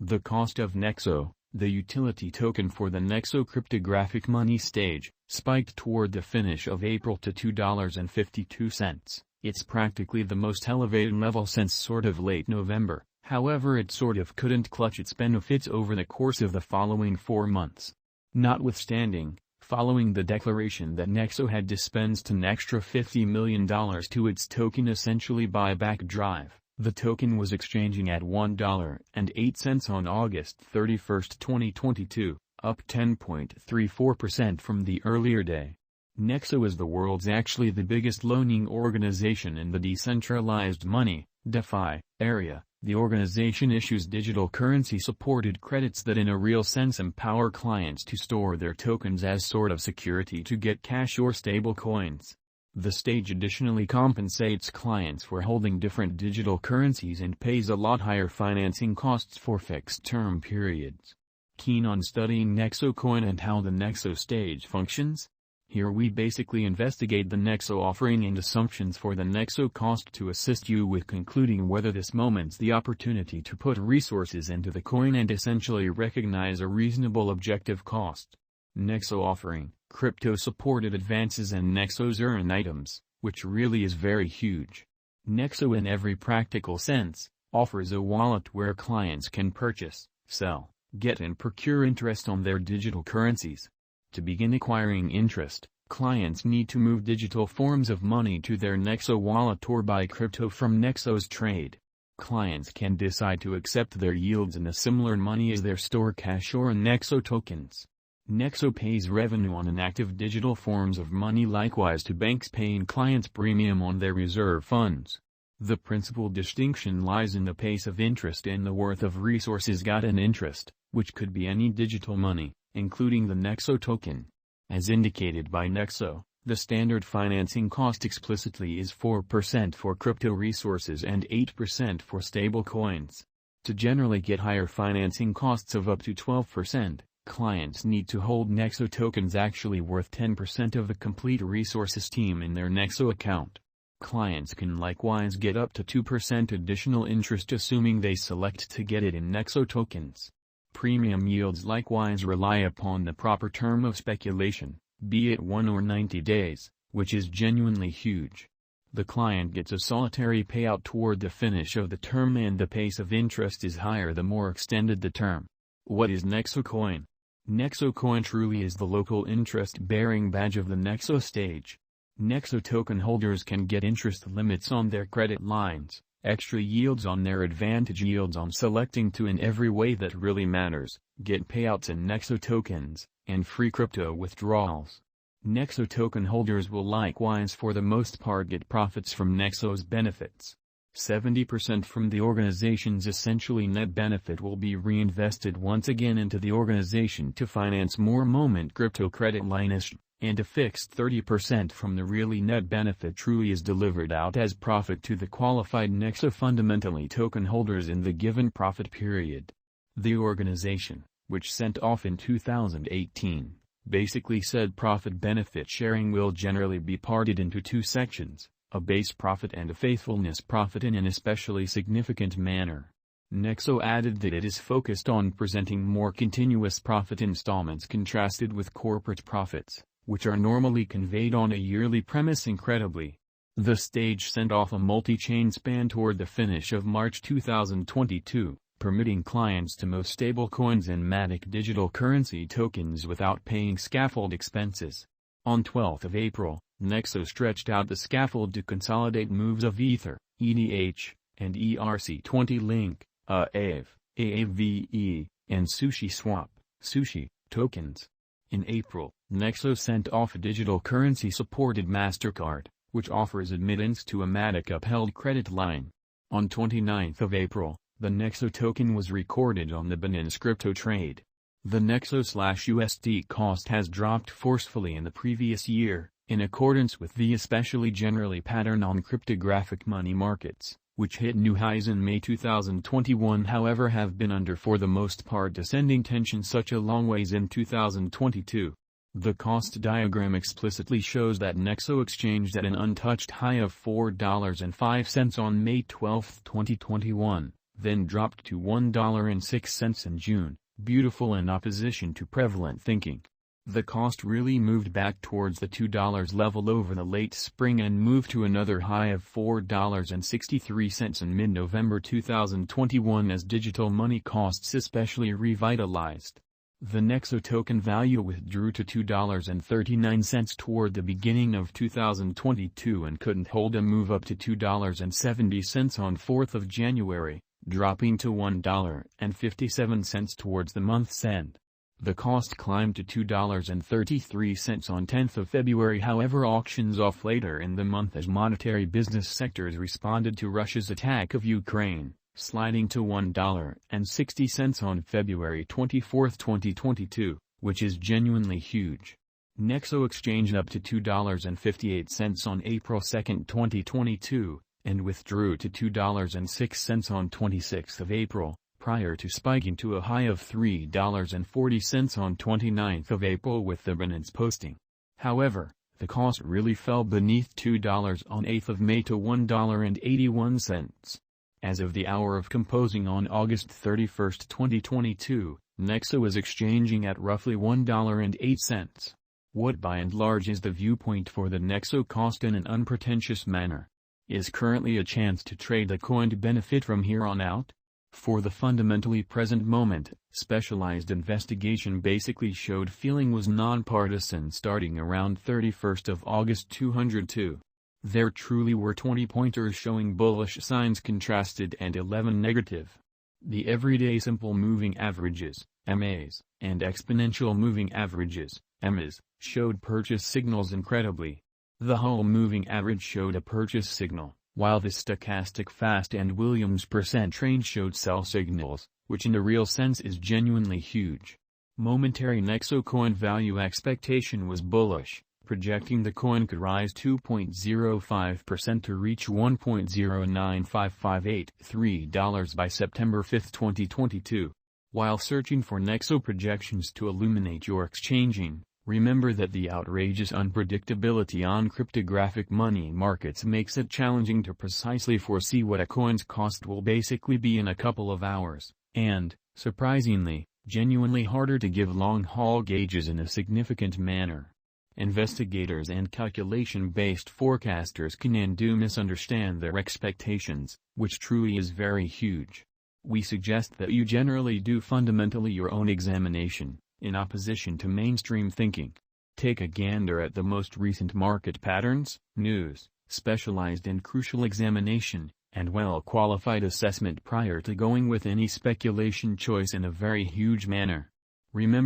The cost of Nexo, the utility token for the Nexo cryptographic money stage, spiked toward the finish of April to $2.52. It's practically the most elevated level since sort of late November. However, it sort of couldn't clutch its benefits over the course of the following 4 months. Notwithstanding, following the declaration that Nexo had dispensed an extra $50 million to its token essentially buyback drive, the token was exchanging at $1.08 on August 31, 2022, up 10.34% from the earlier day. Nexo is the world's actually the biggest loaning organization in the decentralized money, DeFi, area. The organization issues digital currency-supported credits that in a real sense empower clients to store their tokens as sort of security to get cash or stable coins. The stage additionally compensates clients for holding different digital currencies and pays a lot higher financing costs for fixed-term periods. Keen on studying Nexo coin and how the Nexo stage functions? Here we basically investigate the Nexo offering and assumptions for the Nexo cost to assist you with concluding whether this moment's the opportunity to put resources into the coin and essentially recognize a reasonable objective cost. Nexo offering, crypto-supported advances and Nexo's earn items, which really is very huge. Nexo in every practical sense, offers a wallet where clients can purchase, sell, get and procure interest on their digital currencies. To begin acquiring interest, clients need to move digital forms of money to their Nexo wallet or buy crypto from Nexo's trade. Clients can decide to accept their yields in a similar money as their store cash or in Nexo tokens. Nexo pays revenue on inactive digital forms of money, likewise to banks paying clients premium on their reserve funds. The principal distinction lies in the pace of interest and the worth of resources got in interest, which could be any digital money, including the Nexo token. As indicated by Nexo, the standard financing cost explicitly is 4% for crypto resources and 8% for stable coins. To generally get higher financing costs of up to 12%, clients need to hold Nexo tokens actually worth 10% of the complete resources team in their Nexo account. Clients can likewise get up to 2% additional interest assuming they select to get it in Nexo tokens. Premium yields likewise rely upon the proper term of speculation, be it 1 or 90 days, which is genuinely huge. The client gets a solitary payout toward the finish of the term and the pace of interest is higher the more extended the term. What is Nexo coin? Nexo coin truly is the local interest-bearing badge of the Nexo stage. Nexo token holders can get interest limits on their credit lines, extra yields on their advantage yields on selecting to in every way that really matters, get payouts in Nexo tokens, and free crypto withdrawals. Nexo token holders will likewise for the most part get profits from Nexo's benefits. 70% from the organization's essentially net benefit will be reinvested once again into the organization to finance more moment crypto credit lines, and a fixed 30% from the really net benefit truly is delivered out as profit to the qualified Nexo fundamentally token holders in the given profit period. The organization, which sent off in 2018, basically said profit benefit sharing will generally be parted into 2 sections, a base profit and a faithfulness profit in an especially significant manner. Nexo added that it is focused on presenting more continuous profit installments contrasted with corporate profits, which are normally conveyed on a yearly premise. Incredibly, the stage sent off a multi-chain span toward the finish of March 2022, permitting clients to move stablecoins and matic digital currency tokens without paying scaffold expenses. On 12th of April, Nexo stretched out the scaffold to consolidate moves of Ether, ETH, and ERC20 Link, AAVE, AAVE, and Sushi Swap, Sushi, tokens. In April, Nexo sent off a digital currency-supported MasterCard, which offers admittance to a matic-upheld credit line. On 29th of April, the Nexo token was recorded on the Binance crypto trade. The Nexo/USD cost has dropped forcefully in the previous year, in accordance with the especially generally pattern on cryptographic money markets, which hit new highs in May 2021 however have been under for the most part descending tension such a long ways in 2022. The cost diagram explicitly shows that Nexo exchanged at an untouched high of $4.05 on May 12, 2021, then dropped to $1.06 in June, beautiful in opposition to prevalent thinking. The cost really moved back towards the $2 level over the late spring and moved to another high of $4.63 in mid-November 2021 as digital money costs especially revitalized. The Nexo token value withdrew to $2.39 toward the beginning of 2022 and couldn't hold a move up to $2.70 on 4th of January, dropping to $1.57 towards the month's end. The cost climbed to $2.33 on 10th of February. However, auctions off later in the month as monetary business sectors responded to Russia's attack of Ukraine, sliding to $1.60 on February 24, 2022, which is genuinely huge. Nexo exchanged up to $2.58 on April 2, 2022, and withdrew to $2.06 on 26 April, prior to spiking to a high of $3.40 on 29 April with the Binance posting. However, the cost really fell beneath $2 on 8 May to $1.81. As of the hour of composing on August 31, 2022, Nexo is exchanging at roughly $1.08. What by and large is the viewpoint for the Nexo cost in an unpretentious manner? Is currently a chance to trade the coin to benefit from here on out? For the fundamentally present moment, specialized investigation basically showed feeling was nonpartisan starting around 31st of August 202. There truly were 20 pointers showing bullish signs contrasted and 11 negative. The everyday simple moving averages, MAs, and exponential moving averages, EMAs, showed purchase signals incredibly. The whole moving average showed a purchase signal, while the stochastic fast and Williams percent range showed sell signals, which in a real sense is genuinely huge. Momentary Nexo coin value expectation was bullish, projecting the coin could rise 2.05% to reach $1.095583 by September 5, 2022. While searching for Nexo projections to illuminate your exchanging, remember that the outrageous unpredictability on cryptographic money markets makes it challenging to precisely foresee what a coin's cost will basically be in a couple of hours, and, surprisingly, genuinely harder to give long-haul gauges in a significant manner. Investigators and calculation-based forecasters can and do misunderstand their expectations, which truly is very huge. We suggest that you generally do fundamentally your own examination, in opposition to mainstream thinking. Take a gander at the most recent market patterns, news, specialized and crucial examination, and well-qualified assessment prior to going with any speculation choice in a very huge manner. Remember